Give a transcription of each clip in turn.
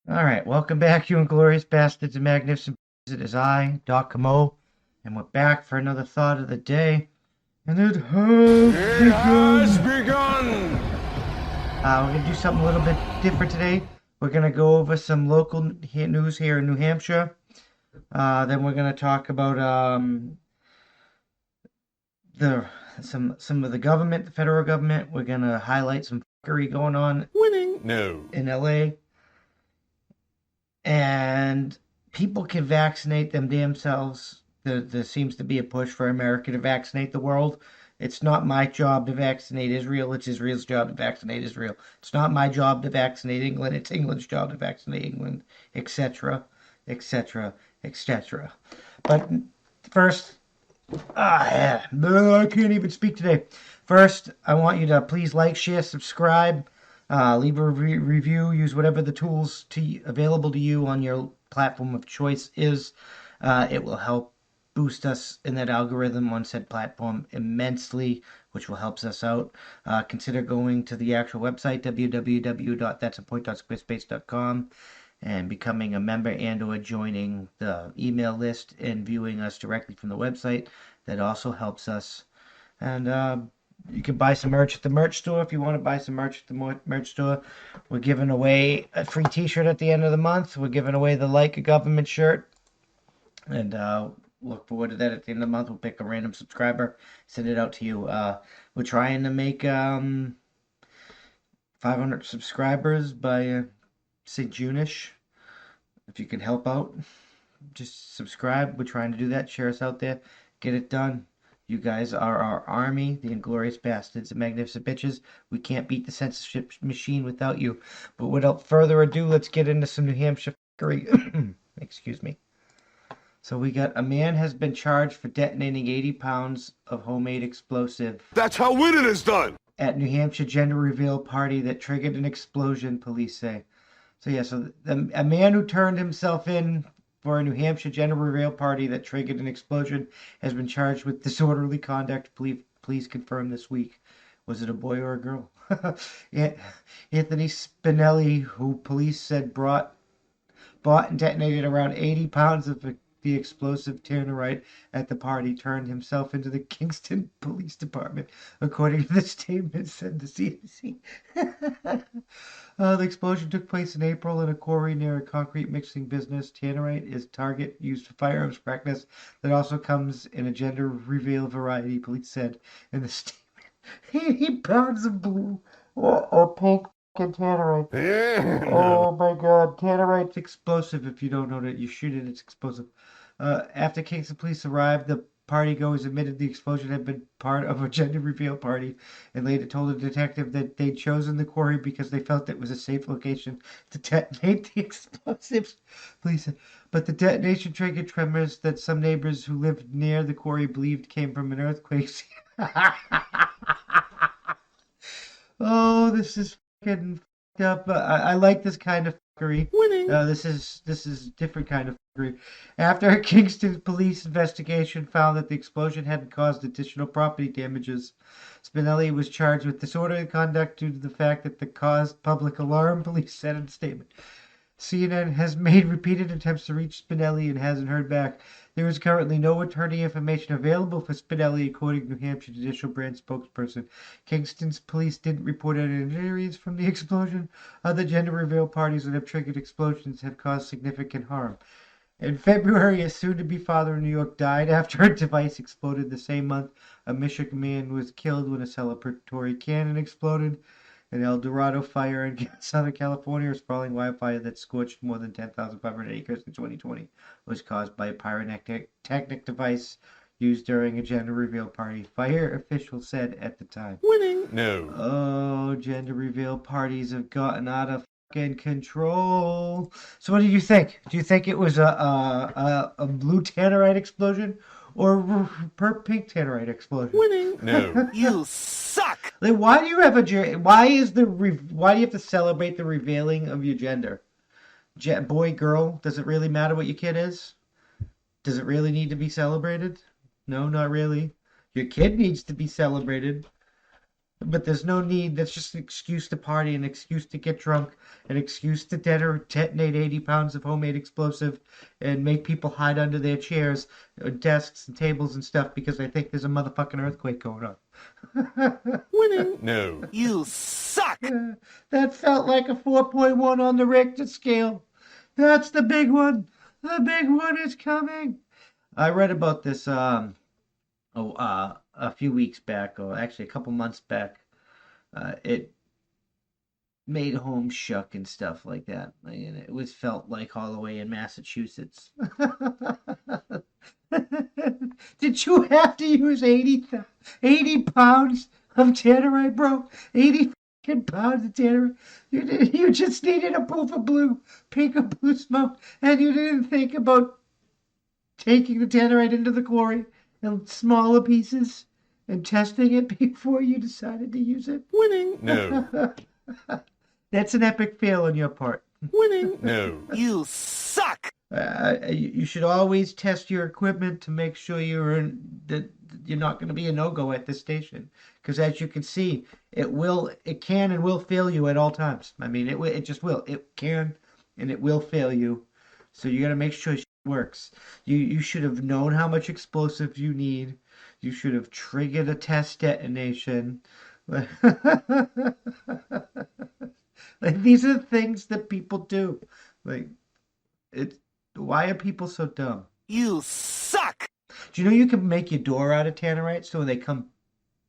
All right, welcome back, you Inglorious Bastards and Magnificent. It is I, Doc Camo, and we're back for another thought of the day. And it has It has begun. begun! We're going to do something a little bit different today. We're going to go over some local news here in New Hampshire. Then we're going to talk about the some of the government, the federal government. We're going to highlight some fuckery going on Winning? No. in LA. And people can vaccinate them damn selves. There seems to be a push for America to vaccinate the world. It's not my job to vaccinate Israel. It's Israel's job to vaccinate Israel. It's not my job to vaccinate England. It's England's job to vaccinate England, etc., etc., etc. But first, yeah, I can't even speak today. First, I want you to please like, share, subscribe, leave a review, use whatever the tools available to you on your platform of choice is. It will help boost us in that algorithm on said platform immensely, which will help us out. Consider going to the actual website, www.that'sapoint.squarespace.com, and becoming a member and or joining the email list and viewing us directly from the website. That also helps us. And you can buy some merch at the merch store if you want to buy some merch at the merch store. We're giving away a free t-shirt at the end of the month. We're giving away the Like a Government shirt. And look forward to that at the end of the month. We'll pick a random subscriber, send it out to you. We're trying to make 500 subscribers by say June-ish. If you can help out, just subscribe. We're trying to do that. Share us out there. Get it done. You guys are our army, the Inglorious Bastards, the Magnificent Bitches. We can't beat the censorship machine without you. But without further ado, let's get into some New Hampshire fuckery. Excuse me. So we got a man has been charged for detonating 80 pounds of homemade explosive That's how winning is done! at New Hampshire gender reveal party that triggered an explosion, police say. So yeah, so a man who turned himself in for a New Hampshire gender reveal party that triggered an explosion has been charged with disorderly conduct. Police confirmed this week. Was it a boy or a girl? Yeah, Anthony Spinelli, who police said bought and detonated around 80 pounds of the explosive tannerite at the party, turned himself into the Kingston Police Department, according to the statement said the CDC. The explosion took place in April in a quarry near a concrete mixing business. Tannerite is target used for firearms practice that also comes in a gender reveal variety, police said in the statement. 80 pounds of blue or pink tannerite. Yeah. Oh my god, tannerite's explosive. If you don't know that, you shoot it, it's explosive. After Kingston police arrived, the partygoers admitted the explosion had been part of a gender reveal party and later told a detective that they'd chosen the quarry because they felt it was a safe location to detonate the explosives. Police said, but the detonation triggered tremors that some neighbors who lived near the quarry believed came from an earthquake. Oh, this is fucking fucked up. I like this kind of fuckery. Winning? This is different kind of fuckery. After a Kingston police investigation found that the explosion hadn't caused additional property damages, Spinelli was charged with disorderly conduct due to the fact that the caused public alarm. Police said in a statement. CNN has made repeated attempts to reach Spinelli and hasn't heard back. There is currently no attorney information available for Spinelli, according to New Hampshire Judicial Branch spokesperson. Kingston's police didn't report any injuries from the explosion. Other gender reveal parties that have triggered explosions have caused significant harm. In February, a soon-to-be father in New York died after a device exploded. The same month, a Michigan man was killed when a celebratory cannon exploded. An El Dorado fire in Southern California, a sprawling wildfire that scorched more than 10,500 acres in 2020, was caused by a pyrotechnic device used during a gender reveal party. Fire officials said at the time. Winning? No. Oh, gender reveal parties have gotten out of fucking control. So what do you think? Do you think it was a blue tannerite explosion or pink tannerite explosion? Winning? No. You suck! Like, why do you have why do you have to celebrate the revealing of your gender? Boy, girl, does it really matter what your kid is? Does it really need to be celebrated? No, not really. Your kid needs to be celebrated. But there's no need. That's just an excuse to party, an excuse to get drunk, an excuse to detonate 80 pounds of homemade explosive and make people hide under their chairs, desks, and tables and stuff because they think there's a motherfucking earthquake going on. Winning? No. You suck! That felt like a 4.1 on the Richter scale. That's the big one. The big one is coming. I read about this a few weeks back, or actually a couple months back. It made home shook and stuff like that. And it was felt like all the way in Massachusetts. Did you have to use 80 pounds of tannerite, bro? 80 fucking pounds of tannerite? You just needed a poof of blue, pink or blue smoke, and you didn't think about taking the tannerite into the quarry in smaller pieces and testing it before you decided to use it? Winning? No. That's an epic fail on your part. Winning? No. You suck! You should always test your equipment to make sure that you're not going to be a no-go at this station. Because as you can see, it can and will fail you at all times. I mean, it just will. It can and it will fail you. So you got to make sure it works. You should have known how much explosive you need. You should have triggered a test detonation. Like these are things that people do. Like why are people so dumb? You suck! Do you know you can make your door out of tannerite so when they come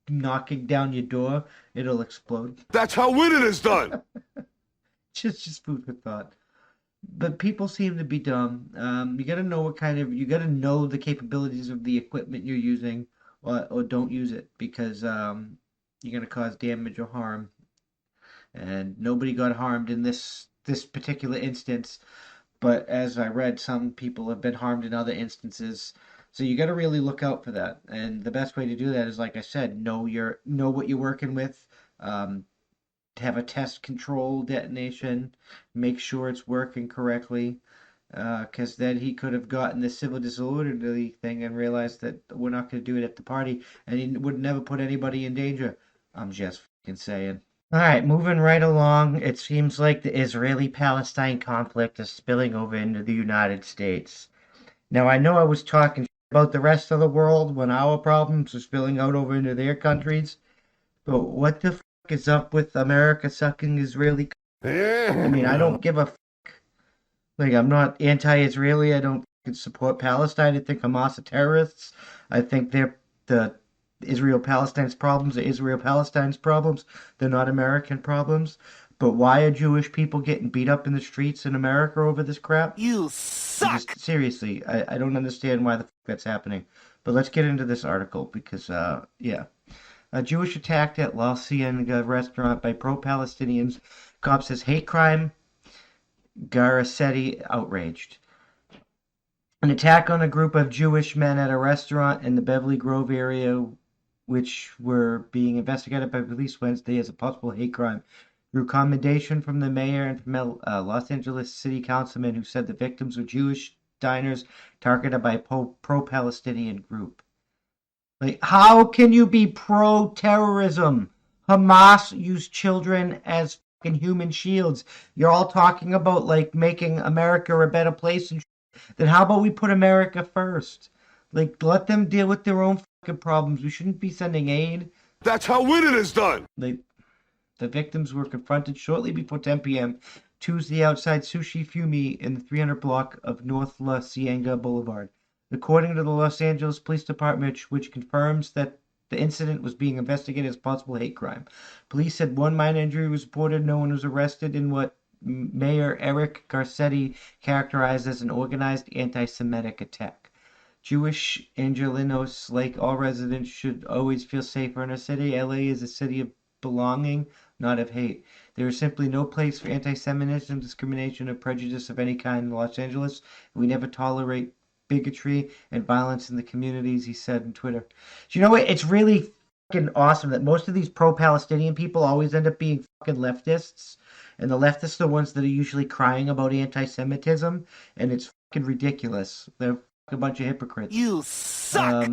knocking down your door, it'll explode? That's how winning is done! Just food for thought. But people seem to be dumb. You gotta know you gotta know the capabilities of the equipment you're using, or don't use it because you're gonna cause damage or harm. And nobody got harmed in this particular instance. But as I read, some people have been harmed in other instances. So you got to really look out for that. And the best way to do that is, like I said, know what you're working with. Have a test control detonation. Make sure it's working correctly. Because then he could have gotten the civil disorderly thing and realized that we're not going to do it at the party, and he would never put anybody in danger. I'm just fucking saying. All right, moving right along. It seems like the Israeli-Palestine conflict is spilling over into the United States. Now, I know I was talking about the rest of the world when our problems are spilling out over into their countries, but what the fuck is up with America sucking Israeli? I mean, I don't give a fuck. Like, I'm not anti-Israeli. I don't support Palestine. I think Hamas are terrorists. I think they're the Israel-Palestine's problems are Israel-Palestine's problems. They're not American problems. But why are Jewish people getting beat up in the streets in America over this crap? You suck! Seriously, I don't understand why the fuck that's happening. But let's get into this article because, yeah. A Jewish attack at La Cienega restaurant by pro-Palestinians. Cop says hate crime. Garcetti outraged. An attack on a group of Jewish men at a restaurant in the Beverly Grove area, which were being investigated by police Wednesday as a possible hate crime, drew commendation from the mayor and from Los Angeles city councilman who said the victims were Jewish diners targeted by a pro-Palestinian group. Like, how can you be pro-terrorism? Hamas used children as fucking human shields. You're all talking about, like, making America a better place and then how about we put America first? Like, let them deal with their own fucking problems. We shouldn't be sending aid. That's how winning is done! The victims were confronted shortly before 10 p.m. Tuesday outside Sushi Fumi in the 300 block of North La Cienega Boulevard. According to the Los Angeles Police Department, which confirms that the incident was being investigated as possible hate crime. Police said one minor injury was reported. No one was arrested in what Mayor Eric Garcetti characterized as an organized anti-Semitic attack. Jewish Angelenos, like all residents, should always feel safer in a city. LA is a city of belonging, not of hate. There is simply no place for anti-Semitism, discrimination, or prejudice of any kind in Los Angeles. We never tolerate bigotry and violence in the communities, he said on Twitter. Do you know what? It's really fucking awesome that most of these pro-Palestinian people always end up being fucking leftists. And the leftists are the ones that are usually crying about anti-Semitism. And it's fucking ridiculous. They're a bunch of hypocrites. You suck!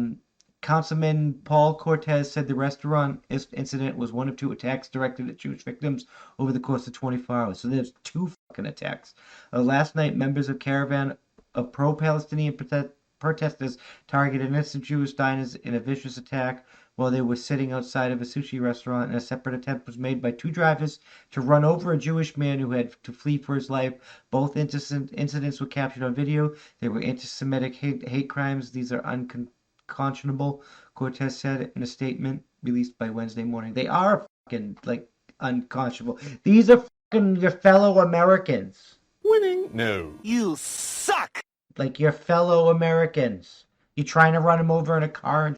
Councilman Paul Cortez said the restaurant incident was one of two attacks directed at Jewish victims over the course of 24 hours. So there's two fucking attacks. Last night, members of caravan of pro-Palestinian protesters targeted innocent Jewish diners in a vicious attack while they were sitting outside of a sushi restaurant, and a separate attempt was made by two drivers to run over a Jewish man who had to flee for his life. Both incidents were captured on video. They were anti-Semitic hate crimes. These are unconscionable, Cortez said in a statement released by Wednesday morning. They are fucking, like, unconscionable. These are fucking your fellow Americans. Winning? No. You suck! Like your fellow Americans. You're trying to run them over in a car and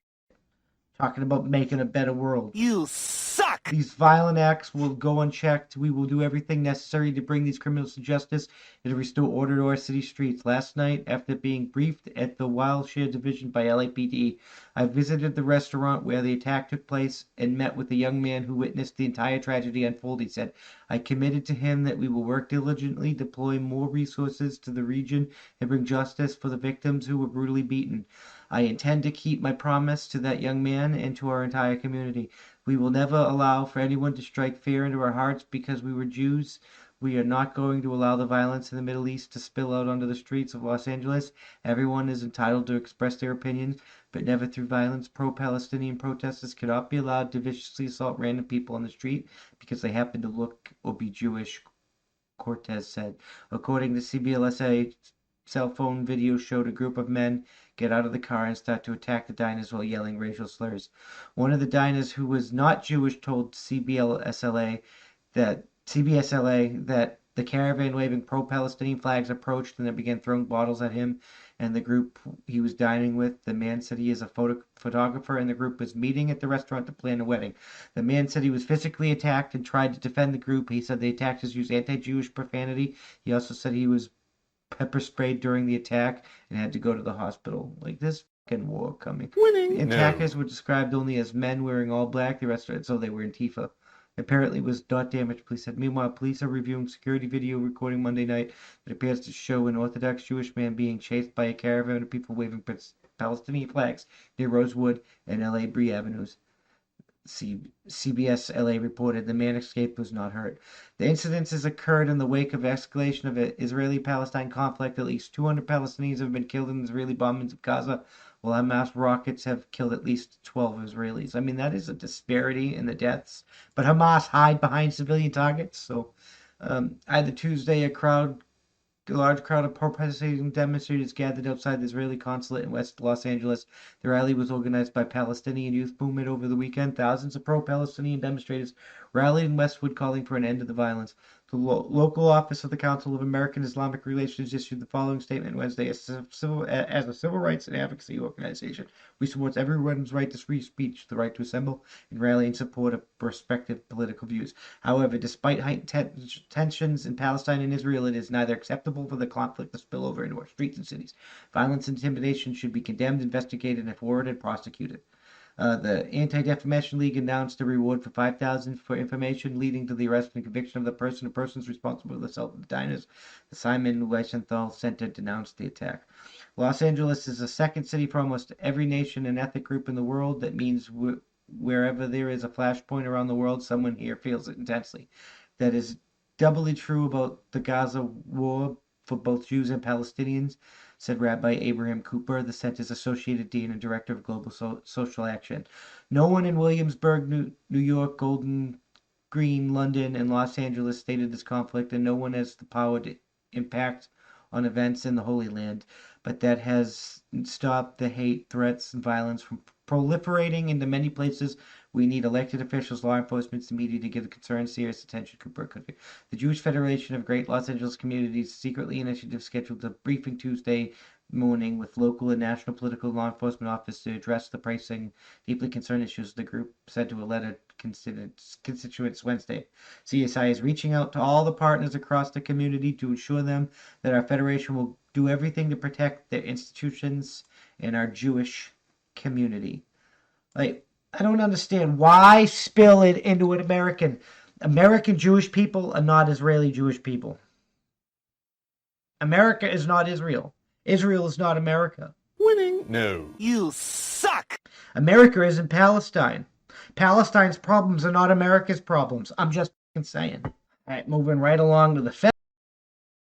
talking about making a better world. You suck! These violent acts will go unchecked. We will do everything necessary to bring these criminals to justice and to restore order to our city streets. Last night, after being briefed at the Wilshire Division by LAPD, I visited the restaurant where the attack took place and met with the young man who witnessed the entire tragedy unfold. He said, I committed to him that we will work diligently, deploy more resources to the region, and bring justice for the victims who were brutally beaten. I intend to keep my promise to that young man and to our entire community. We will never allow for anyone to strike fear into our hearts because we were Jews. We are not going to allow the violence in the Middle East to spill out onto the streets of Los Angeles. Everyone is entitled to express their opinions, but never through violence. Pro-Palestinian protesters cannot be allowed to viciously assault random people on the street because they happen to look or be Jewish, Cortez said. According to CBLSA, cell phone video showed a group of men get out of the car and start to attack the diners while yelling racial slurs. One of the diners, who was not Jewish, told CBSLA that the caravan waving pro-Palestinian flags approached and then began throwing bottles at him and the group he was dining with. The man said he is a photographer and the group was meeting at the restaurant to plan a wedding. The man said he was physically attacked and tried to defend the group. He said the attackers used anti-Jewish profanity. He also said he was pepper sprayed during the attack and had to go to the hospital. Like, this fucking war coming. Winning? The attackers were described only as men wearing all black. The rest of it, so they were Antifa. Apparently was not damaged, police said. Meanwhile, police are reviewing security video recording Monday night that appears to show an Orthodox Jewish man being chased by a caravan of people waving Palestinian flags near Rosewood and LA Bree Avenues. CBS LA reported the man escaped, was not hurt. The incidences occurred in the wake of escalation of an Israeli-Palestine conflict. At least 200 Palestinians have been killed in Israeli bombings of Gaza, while Hamas rockets have killed at least 12 Israelis. I mean, that is a disparity in the deaths. But Hamas hide behind civilian targets. So either Tuesday, a large crowd of protesting demonstrators gathered outside the Israeli consulate in West Los Angeles. The rally was organized by Palestinian Youth Movement over the weekend. Thousands of pro-Palestinian demonstrators rallied in Westwood calling for an end to the violence. The local office of the Council of American Islamic Relations issued the following statement Wednesday. As a civil rights and advocacy organization, we support everyone's right to free speech, the right to assemble and rally in support of respective political views. However, despite heightened tensions in Palestine and Israel, it is neither acceptable for the conflict to spill over into our streets and cities. Violence and intimidation should be condemned, investigated, and forwarded and prosecuted. The Anti-Defamation League announced a reward for $5,000 for information leading to the arrest and conviction of the person or persons responsible for the assault of the diners. The Simon Wiesenthal Center denounced the attack. Los Angeles is the second city for almost every nation and ethnic group in the world. That means wherever there is a flashpoint around the world, someone here feels it intensely. That is doubly true about the Gaza war for both Jews and Palestinians, said Rabbi Abraham Cooper, the center's associated dean and director of global social action. No one in Williamsburg, New York, Golden Green, London, and Los Angeles stated this conflict, and no one has the power to impact on events in the Holy Land, but that has stopped the hate, threats, and violence from proliferating into many places. We need elected officials, law enforcement, and media to give the concern serious attention, Cooper could be. The Jewish Federation of Great Los Angeles Communities secretly initiative scheduled a briefing Tuesday morning with local and national political law enforcement office to address the pressing, deeply concerned issues. The group said to a letter constituents Wednesday. CSI is reaching out to all the partners across the community to assure them that our federation will do everything to protect their institutions and our Jewish community. Like, I don't understand. Why spill it into an American? American Jewish people are not Israeli Jewish people. America is not Israel. Israel is not America. Winning? No. You suck! America is in Palestine. Palestine's problems are not America's problems. I'm just saying. All right, moving right along to the